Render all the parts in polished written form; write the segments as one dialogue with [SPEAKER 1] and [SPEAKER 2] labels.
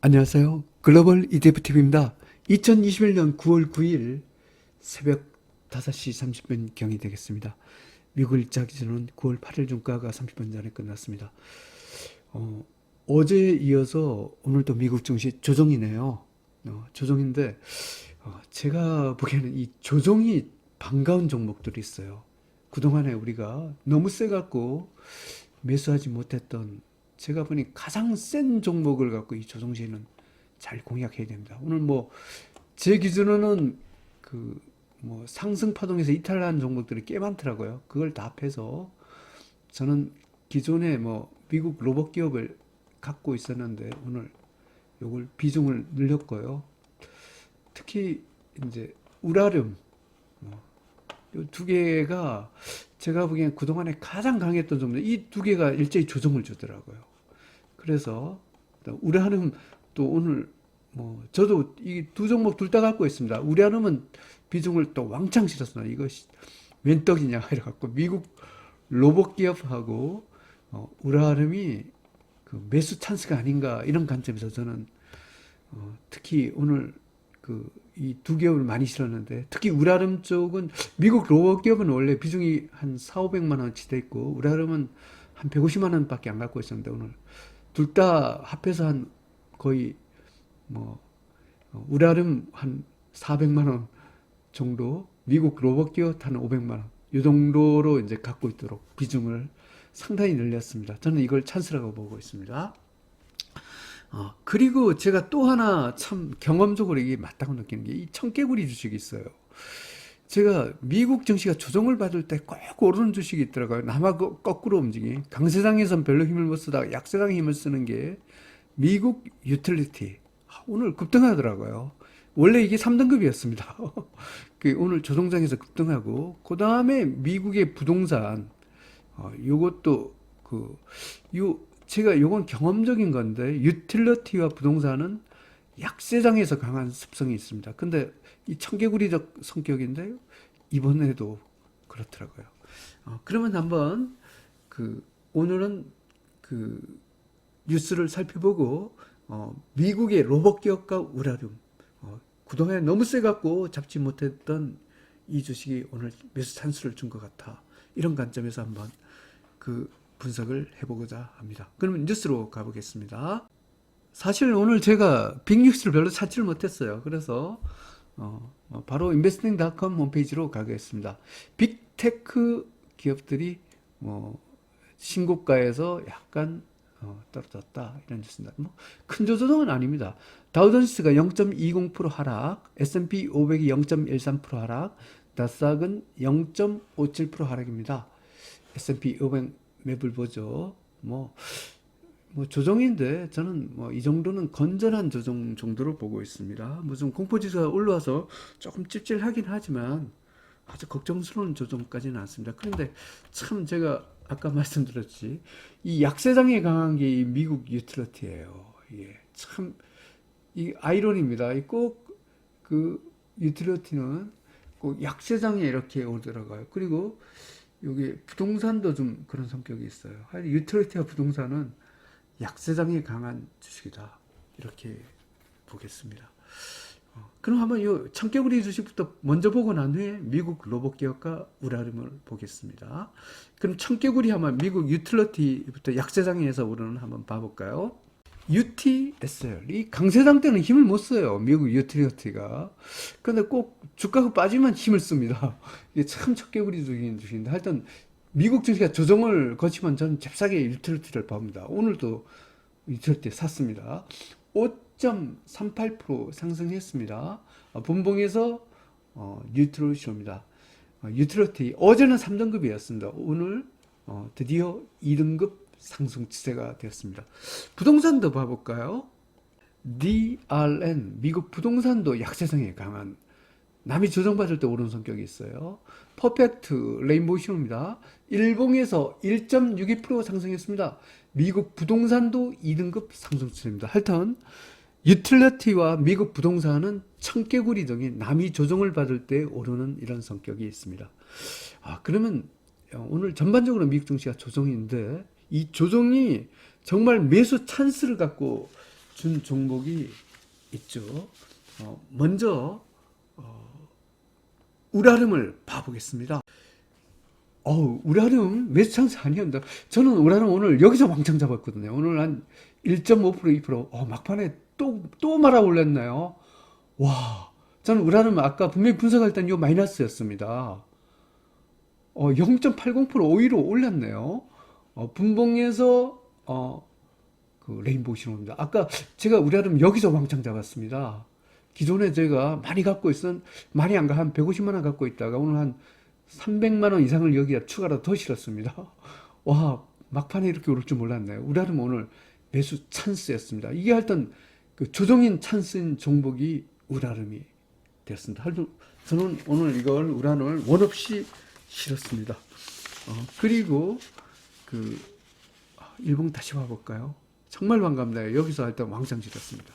[SPEAKER 1] 안녕하세요. 글로벌 ETFTV입니다. 2021년 9월 9일 새벽 5시 30분경이 되겠습니다. 미국 일자 기준은 9월 8일 종가가 30분 전에 끝났습니다. 어제에 이어서 오늘도 미국 증시 조정이네요. 조정인데 제가 보기에는 이 조정이 반가운 종목들이 있어요. 그동안에 우리가 너무 세갖고 매수하지 못했던, 제가 보니 가장 센 종목을 갖고 이 조정시는 잘 공략해야 됩니다. 오늘 뭐 제 기준으로는 그 뭐 상승 파동에서 이탈한 종목들이 꽤 많더라고요. 그걸 다 합해서 저는 기존에 뭐 미국 로봇 기업을 갖고 있었는데 오늘 요걸 비중을 늘렸고요. 특히 이제 우라름, 이 두 개가 제가 보기엔 그동안에 가장 강했던 종목, 이 두 개가 일제히 조정을 주더라고요. 그래서 우려하는, 또 오늘 뭐 저도 이 두 종목 둘 다 갖고 있습니다. 우려하는 비중을 또 왕창 실었습니다. 이것이 웬 떡이냐 이래 갖고 미국 로봇 기업하고 우라름이 그 매수 찬스가 아닌가, 이런 관점에서 저는 특히 오늘 그 이 두 개업을 많이 실었는데, 특히 우라름 쪽은 미국 로봇 기업은 원래 비중이 한 4, 500만 원치 돼 있고 우라름은 한 150만 원밖에 안 갖고 있었는데 오늘 둘 다 합해서 한 거의 뭐 우라름 한 400만 원 정도, 미국 로봇 기업 한 500만 원, 이 정도로 이제 갖고 있도록 비중을 상당히 늘렸습니다. 저는 이걸 찬스라고 보고 있습니다. 그리고 제가 또 하나 참 경험적으로 이게 맞다고 느끼는 게 이 청개구리 주식이 있어요. 제가 미국 증시가 조정을 받을 때 꼭 오르는 주식이 있더라고요. 남아 거꾸로 움직이. 강세장에선 별로 힘을 못 쓰다가 약세장에 힘을 쓰는 게 미국 유틸리티. 오늘 급등하더라고요. 원래 이게 3등급이었습니다. 오늘 조정장에서 급등하고, 그 다음에 미국의 부동산, 요것도 제가 요건 경험적인 건데, 유틸리티와 부동산은 약세장에서 강한 습성이 있습니다. 근데 이 청개구리적 성격인데 이번에도 그렇더라고요. 그러면 한번 오늘은 그 뉴스를 살펴보고 미국의 로봇 기업과 우라룸, 그동안에 너무 세갖고 잡지 못했던 이 주식이 오늘 매수 찬스를 준 것 같아. 이런 관점에서 한번 그 분석을 해보고자 합니다. 그러면 뉴스로 가보겠습니다. 사실 오늘 제가 빅뉴스를 별로 찾지를 못했어요. 그래서 바로 investing.com 홈페이지로 가겠습니다. 빅테크 기업들이 뭐 신고가에서 약간 떨어졌다, 이런 뉴스입니다. 뭐 큰 조정은 아닙니다. 다우존스가 0.20% 하락, S&P 500이 0.13% 하락, 나스닥은 0.57% 하락입니다. S&P 500 맵을 보죠. 뭐 조정인데 저는 뭐 이 정도는 건전한 조정 정도로 보고 있습니다. 뭐 좀 공포지수가 올라와서 조금 찝찝하긴 하지만 아주 걱정스러운 조정까지는 않습니다. 그런데 참 제가 아까 말씀드렸지, 이 약세장에 강한 게 이 미국 유틸리티예요. 이게 참 이 아이러니입니다. 꼭 그 유틸리티는 꼭 약세장에 이렇게 오더라고요. 그리고 여기 부동산도 좀 그런 성격이 있어요. 하여튼 유틸리티와 부동산은 약세장에 강한 주식이다, 이렇게 보겠습니다. 그럼 한번 이 청개구리 주식부터 먼저 보고 난 후에 미국 로봇 기업과 우라름을 보겠습니다. 그럼 청개구리 하면 미국 유틸리티부터 약세장에서 오르는 한번 봐볼까요? UTSL, 이 강세장 때는 힘을 못 써요, 미국 유틸리티가. 근데 꼭 주가가 빠지면 힘을 씁니다. 이게 참 청개구리 주식인데, 하여튼 미국 증시가 조정을 거치면 저는 잽싸게 유틸리티를 봅니다. 오늘도 유틸리티 샀습니다. 5.38% 상승했습니다. 분봉에서 뉴트럴쇼입니다. 유틸리티 어제는 3등급이었습니다. 오늘 드디어 2등급 상승 추세가 되었습니다. 부동산도 봐볼까요? DRN, 미국 부동산도 약세성에 강한, 남이 조정받을 때 오르는 성격이 있어요. 퍼펙트 레인보우쇼입니다. 일봉에서 1.62% 상승했습니다. 미국 부동산도 2등급 상승 추세입니다. 하여튼 유틸리티와 미국 부동산은 청개구리 등이 남이 조정을 받을 때 오르는 이런 성격이 있습니다. 그러면 오늘 전반적으로 미국 증시가 조정인데, 이 조정이 정말 매수 찬스를 갖고 준 종목이 있죠. 먼저 우라름을 봐보겠습니다. 우라름 매수 찬스 아니었다. 저는 우라름 오늘 여기서 왕창 잡았거든요. 오늘 한 1.5% 2% 막판에 또 말아 올렸나요? 와, 저는 우라름 아까 분명히 분석할 땐 요 마이너스였습니다. 0.80% 오히려 올랐네요. 분봉에서 그 레인보우 신호입니다. 아까 제가 우라름 여기서 왕창 잡았습니다. 기존에 제가 많이 갖고 많이 안 가, 한 150만 원 갖고 있다가 오늘 한 300만 원 이상을 여기다 추가로 더 실었습니다. 와, 막판에 이렇게 오를 줄 몰랐네요. 우라름 오늘 매수 찬스였습니다. 이게 하여튼 그 조정인 찬스인 종목이 우라름이 되었습니다. 저는 오늘 이걸 우라름을 원 없이 실었습니다. 그리고 그 일봉 다시 봐볼까요? 정말 반갑네요. 여기서 할 때 왕창 실었습니다.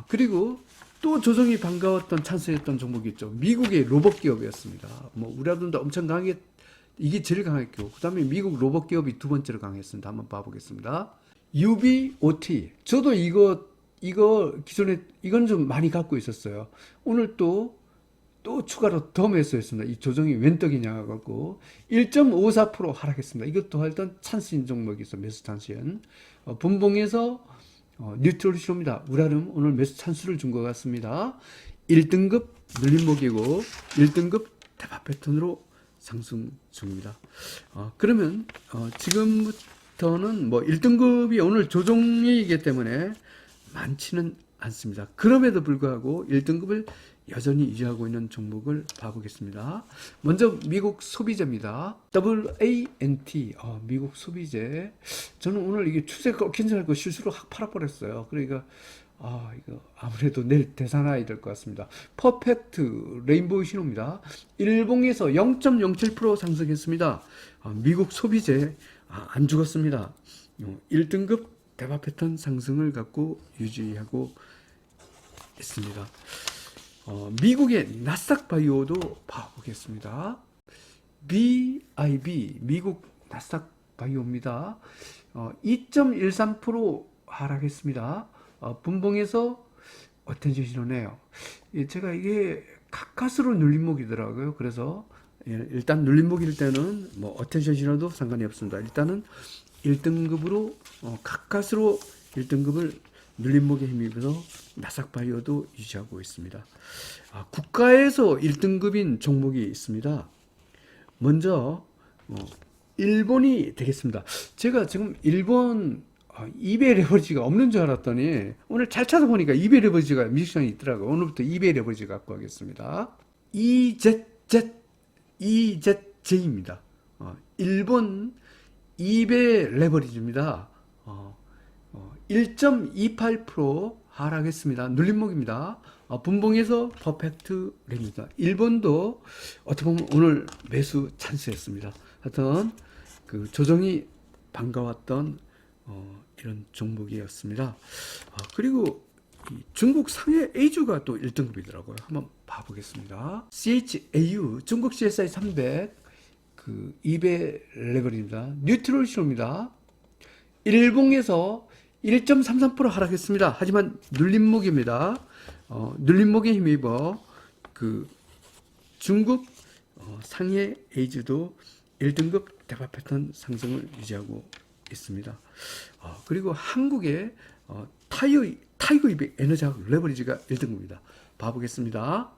[SPEAKER 1] 그리고 또 조정이 반가웠던 찬스였던 종목이 있죠. 미국의 로봇 기업이었습니다. 뭐 우라름도 엄청 강하게 이게 제일 강했고 그 다음에 미국 로봇 기업이 두 번째로 강했습니다. 한번 봐보겠습니다. UBOT 저도 이거 기존에 이건 좀 많이 갖고 있었어요. 오늘 또 추가로 더 매수했습니다. 이 조정이 웬 떡이냐 갖고 1.54% 하락했습니다. 이것도 일단 찬스인 종목이 있어 매수 찬스인. 분봉에서 뉴트럴 신호입니다. 우라름 오늘 매수 찬스를 준 것 같습니다. 1등급 눌림목이고 1등급 대박 패턴으로 상승 중입니다. 그러면 지금부터는 뭐 1등급이 오늘 조정이기 때문에 많지는 않습니다. 그럼에도 불구하고 1등급을 여전히 유지하고 있는 종목을 봐보겠습니다. 먼저 미국 소비재입니다. WANT 미국 소비재. 저는 오늘 이게 추세가 꺾인 줄 알고 실수로 확 팔아버렸어요. 그러니까 이거 아무래도 내일 대산화해야 될 것 같습니다. 퍼펙트 레인보우 신호입니다. 일봉에서 0.07% 상승했습니다. 미국 소비재 안 죽었습니다. 1등급 대박 패턴 상승을 갖고 유지하고 있습니다. 미국의 나스닥 바이오도 봐보겠습니다. BIB 미국 나스닥 바이오입니다. 2.13% 하락했습니다. 분봉에서 어텐션 신호네요. 제가 이게 가까스로 눌림목이더라고요. 그래서 일단 눌림목일 때는 뭐 어텐션 신호도 상관이 없습니다. 일단은 1등급으로 가까스로 1등급을 눌림목에 힘입어서 나스닥바이오도 유지하고 있습니다. 국가에서 1등급인 종목이 있습니다. 먼저 일본이 되겠습니다. 제가 지금 일본 이베이 레버리지가 없는 줄 알았더니 오늘 잘 찾아보니까 이베이 레버리지가 미국시장에 있더라고요. 오늘부터 이베이 레버리지 갖고 하겠습니다. EZJ입니다. 일본 이베이 레버리지입니다. 1.28% 하락했습니다. 눌림목입니다. 분봉에서 퍼펙트 랩입니다. 일본도 어떻게 보면 오늘 매수 찬스였습니다. 하여튼 그 조정이 반가웠던 이런 종목이었습니다. 그리고 중국 상해 A주가 또 1등급이더라고요. 한번 봐보겠습니다. CHAU 중국 CSI 300 그 2배 레벨입니다. 뉴트럴 신호입니다. 일봉에서 1.33% 하락했습니다. 하지만 눌림목입니다. 눌림목에 힘입어 그 중국 상해 A주도 1등급 대박 패턴 상승을 유지하고 있습니다. 그리고 한국의 타이거 200 에너지학 레버리지가 1등급입니다. 봐보겠습니다.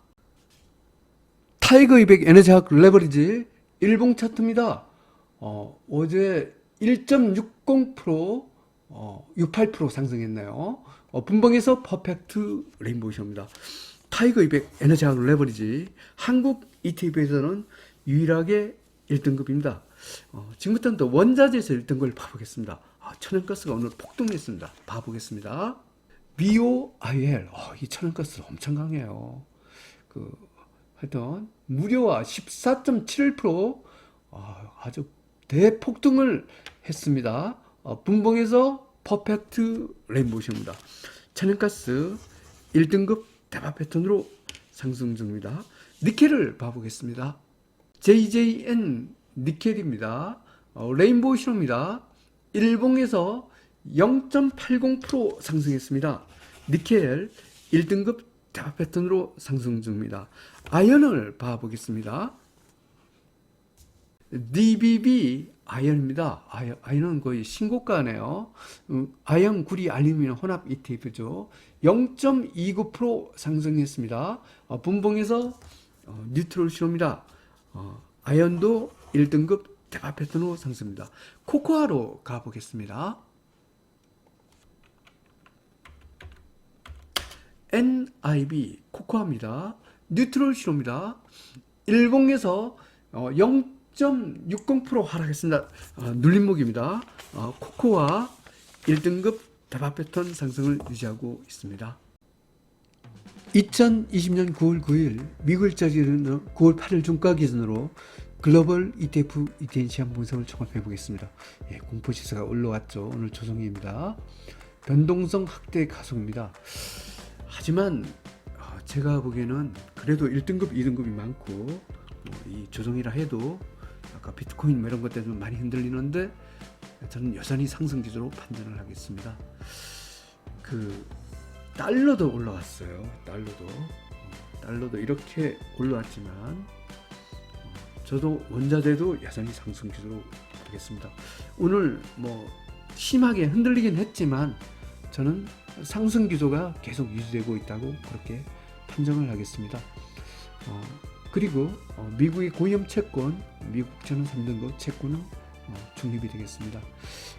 [SPEAKER 1] 타이거 200 에너지학 레버리지 일봉 차트입니다. 어제 1.60% 68% 상승했네요. 분봉에서 퍼펙트 레인보우쇼입니다. 타이거 200 에너지학 레버리지 한국 ETF에서는 유일하게 1등급입니다. 지금부터는 또 원자재에서 1등급을 봐보겠습니다. 천연가스가 오늘 폭등했습니다. 봐보겠습니다. BOIL 이 천연가스 엄청 강해요. 하여튼 무료와 14.71% 아주 대폭등을 했습니다. 분봉에서 퍼펙트 레인보우쇼입니다. 천연가스 1등급 대박 패턴으로 상승 중입니다. 니켈을 봐보겠습니다. JJN 니켈입니다. 레인보우 신호입니다. 일봉에서 0.80% 상승했습니다. 니켈 1등급 대박 패턴으로 상승 중입니다. 아연을 봐보겠습니다. DBB 아연입니다. 아연은 거의 신고가네요. 아연, 구리, 알루미늄 혼합 ETF죠. 0.29% 상승했습니다. 분봉에서 뉴트럴 신호입니다. 아연도 1등급 대박 패턴으로 상승입니다. 코코아로 가보겠습니다. NIB 코코아입니다. 뉴트럴 신호입니다. 일봉에서 0.60% 하락했습니다. 눌림목입니다. 코코아 1등급 대박 패턴 상승을 유지하고 있습니다. 2020년 9월 9일 미국일자리는 9월 8일 종가 기준으로 글로벌 ETF ETN 시장 분석을 종합해 보겠습니다. 공포지수가 올라왔죠. 오늘 조정입니다. 변동성 확대 가속입니다. 하지만 제가 보기에는 그래도 1등급, 2등급이 많고 이 조정이라 해도 아까 비트코인 이런 것 때문에 많이 흔들리는데 저는 여전히 상승 기조로 판단을 하겠습니다. 달러도 올라왔어요. 달러도 이렇게 올라왔지만 저도 원자재도 여전히 상승 기조로 보겠습니다. 오늘 심하게 흔들리긴 했지만 저는 상승 기조가 계속 유지되고 있다고 그렇게 판정을 하겠습니다. 그리고 미국의 고위험 채권, 미국 국채는 3등급, 채권은 중립이 되겠습니다.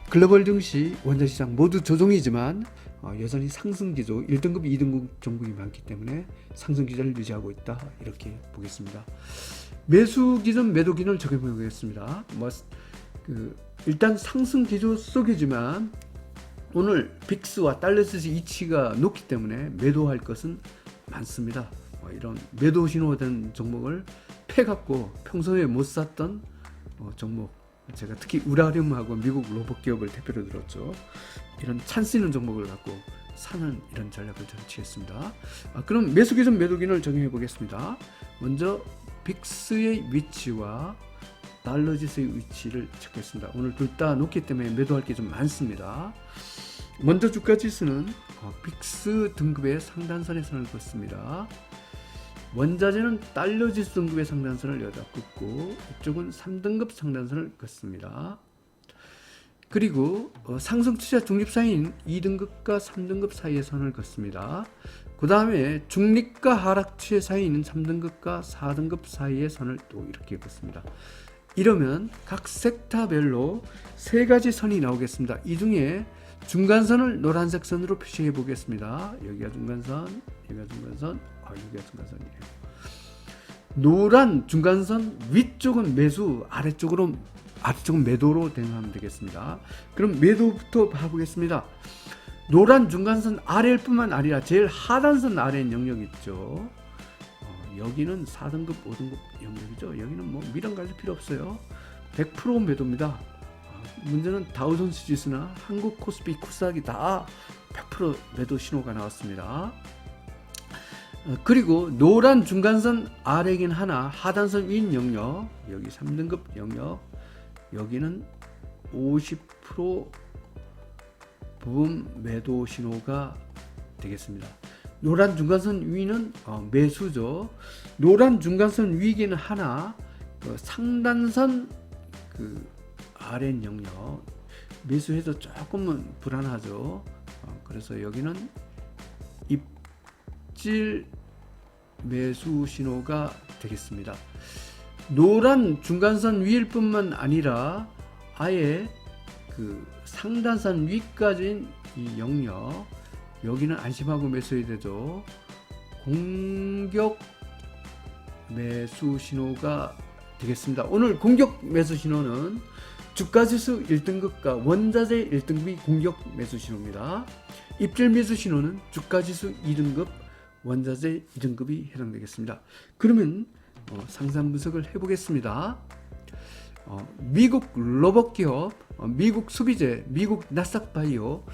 [SPEAKER 1] 글로벌 증시, 원자시장 모두 조정이지만 여전히 상승 기조 1등급, 2등급 종목이 많기 때문에 상승 기조를 유지하고 있다 이렇게 보겠습니다. 매수 기준, 매도 기준을 적용해 보겠습니다. 일단 상승 기조 속이지만 오늘 빅스와 달러지수 이치가 높기 때문에 매도할 것은 많습니다. 이런 매도 신호된 종목을 패갖고 평소에 못 샀던 종목, 제가 특히 우라늄하고 미국 로봇 기업을 대표로 들었죠. 이런 찬스 있는 종목을 갖고 사는 이런 전략을 저는 취했습니다. 그럼 매수 기준, 매도 기준을 적용해 보겠습니다. 먼저 빅스의 위치와 달러지수의 위치를 찾겠습니다. 오늘 둘 다 높기 때문에 매도할 게 좀 많습니다. 먼저 주가지수는 빅스 등급의 상단선에 선을 긋습니다. 원자재는 달러지수 등급의 상단선을 여기다 긋고 이쪽은 3등급 상단선을 긋습니다. 그리고 상승 추세 중립사이인 2등급과 3등급 사이의 선을 긋습니다. 그 다음에 중립과 하락 추세 사이인 3등급과 4등급 사이의 선을 또 이렇게 긋습니다. 이러면 각 섹터별로 세 가지 선이 나오겠습니다. 이 중에 중간선을 노란색 선으로 표시해 보겠습니다. 여기가 중간선, 여기가 중간선, 여기가 중간선이에요. 노란 중간선 위쪽은 매수, 아래쪽은 매도로 대응하면 되겠습니다. 그럼 매도부터 봐보겠습니다. 노란 중간선 아래일 뿐만 아니라 제일 하단선 아래인 영역 있죠. 여기는 4등급, 5등급 영역이죠. 여기는 미련 가질 필요 없어요. 100% 매도입니다. 문제는 다우존스 지수나 한국 코스피, 코스닥이 다 100% 매도 신호가 나왔습니다. 그리고 노란 중간선 아래긴 하나 하단선 윈 영역, 여기 3등급 영역, 여기는 50% 부분 매도 신호가 되겠습니다. 노란 중간선 위는 매수죠. 노란 중간선 위기는 하나, 상단선 아래 영역 매수해도 조금은 불안하죠. 그래서 여기는 입질 매수 신호가 되겠습니다. 노란 중간선 위일 뿐만 아니라 아예 상단선 위까지인 이 영역, 여기는 안심하고 매수해야 되죠. 공격 매수 신호가 되겠습니다. 오늘 공격 매수 신호는 주가지수 1등급과 원자재 1등급이 공격 매수 신호입니다. 입질 매수 신호는 주가지수 2등급, 원자재 2등급이 해당되겠습니다. 그러면 상상 분석을 해보겠습니다. 미국 로봇 기업, 미국 소비재, 미국 나스닥 바이오,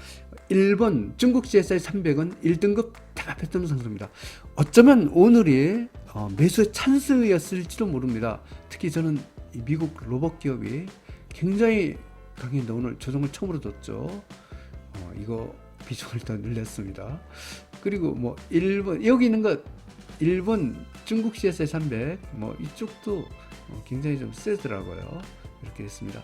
[SPEAKER 1] 일본 중국 CSI 300은 1등급 대박 패턴 상승입니다. 어쩌면 오늘이 매수의 찬스였을지도 모릅니다. 특히 저는 이 미국 로봇 기업이 굉장히 강했는데 오늘 조정을 처음으로 뒀죠. 이거 비중을 더 늘렸습니다. 그리고 뭐 일본 여기 있는 것 일본 중국 CSI 300 뭐 이쪽도 굉장히 좀 세더라고요. 이렇게 됐습니다.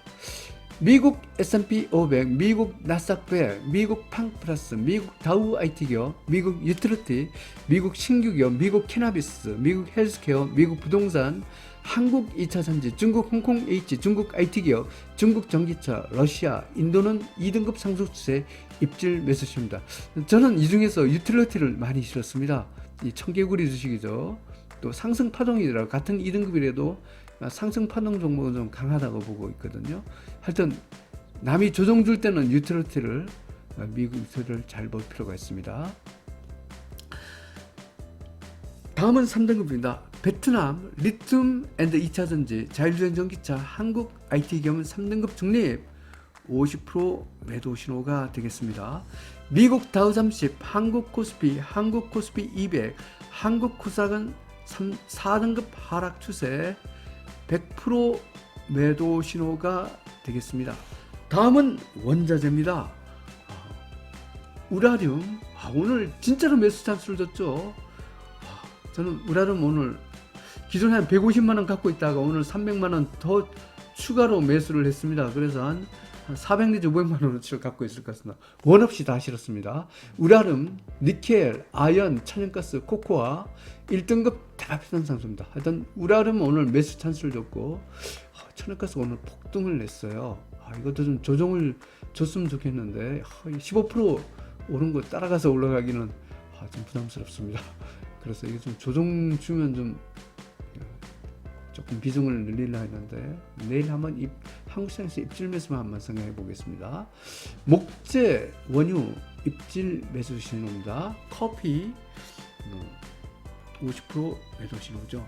[SPEAKER 1] 미국 S&P 500, 미국 나스닥 100, 미국 팡플러스, 미국 다우 IT 기업, 미국 유틸리티, 미국 신규 기업, 미국 캐나비스, 미국 헬스케어, 미국 부동산, 한국 2차전지, 중국 홍콩 H, 중국 IT 기업, 중국 전기차, 러시아, 인도는 2등급 상승 추세 입질 매수시입니다. 저는 이 중에서 유틸리티를 많이 실었습니다. 이 청개구리 주식이죠. 또 상승 파동이더라고. 같은 2등급이라도 상승 파동 종목은 좀 강하다고 보고 있거든요. 하여튼 남이 조정 줄 때는 유틸리티를 미국 유틸리티를 잘 볼 필요가 있습니다. 다음은 3등급입니다. 베트남 리튬 앤드 2차전지 자율주행 전기차 한국 IT 기업은 3등급 중립 50% 매도 신호가 되겠습니다. 미국 다우 30, 한국 코스피 200, 한국 코스닥은 4등급 하락 추세 100% 매도 신호가 되겠습니다. 다음은 원자재입니다. 우라늄 오늘 진짜로 매수 찬스를 줬죠. 저는 우라늄 오늘 기존에 한 150만원 갖고 있다가 오늘 300만원 더 추가로 매수를 했습니다. 그래서 한 400 내지 500만원어치를 갖고 있을 것 같습니다. 원 없이 다 실었습니다. 우라늄, 니켈, 아연, 천연가스, 코코아 1등급 대박편 상승입니다. 하여튼 우라늄 오늘 매수 찬스를 줬고 천연가스 오늘 폭등을 냈어요. 이것도 좀 조정을 줬으면 좋겠는데 15% 오른 거 따라가서 올라가기는 좀 부담스럽습니다. 그래서 이게 좀 조정 주면 조금 비중을 늘리려 했는데 내일 한번 한국시장에서 입질 매수만 한번 생각해 보겠습니다. 목재, 원유 입질 매수 신호입니다. 커피 50% 매도 신호죠.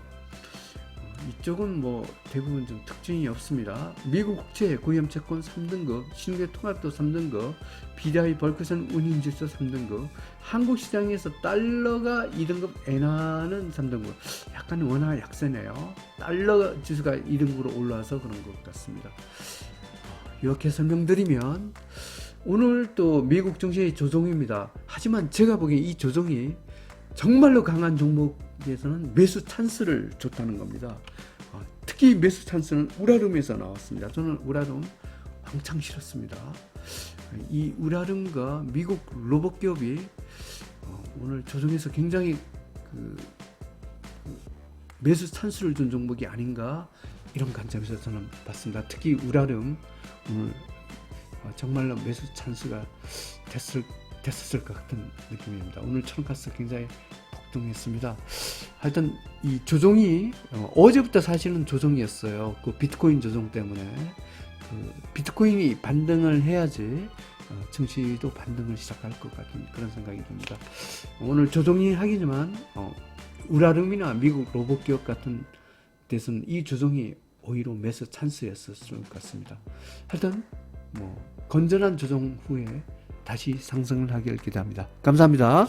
[SPEAKER 1] 이쪽은 뭐 대부분 좀 특징이 없습니다. 미국 국채 고위험 채권 3등급, 신규 통합도 3등급, BDI 벌크선 운임질서 3등급, 한국 시장에서 달러가 2등급, 엔화는 3등급. 약간 원화 약세네요. 달러 지수가 2등급으로 올라와서 그런 것 같습니다. 이렇게 설명드리면 오늘 또 미국 증시의 조정입니다. 하지만 제가 보기엔 이 조정이 정말로 강한 종목에서는 매수 찬스를 줬다는 겁니다. 특히 매수 찬스는 우라늄에서 나왔습니다. 저는 우라늄 왕창 실었습니다. 이 우라늄과 미국 로봇 기업이 오늘 조정에서 굉장히 매수 찬스를 준 종목이 아닌가 이런 관점에서 저는 봤습니다. 특히 우라늄 오늘 정말로 매수 찬스가 됐었을 것 같은 느낌입니다. 오늘 천가스 굉장히 폭등했습니다. 하여튼 이 조정이 어제부터 사실은 조정이었어요. 그 비트코인 조정 때문에 비트코인이 반등을 해야지 증시도 반등을 시작할 것 같은 그런 생각이 듭니다. 오늘 조정이 하기지만 우라늄이나 미국 로봇 기업 같은 데서는 이 조정이 오히려 매수 찬스였을 것 같습니다. 하여튼 건전한 조정 후에 다시 상승을 하길 기대합니다. 감사합니다.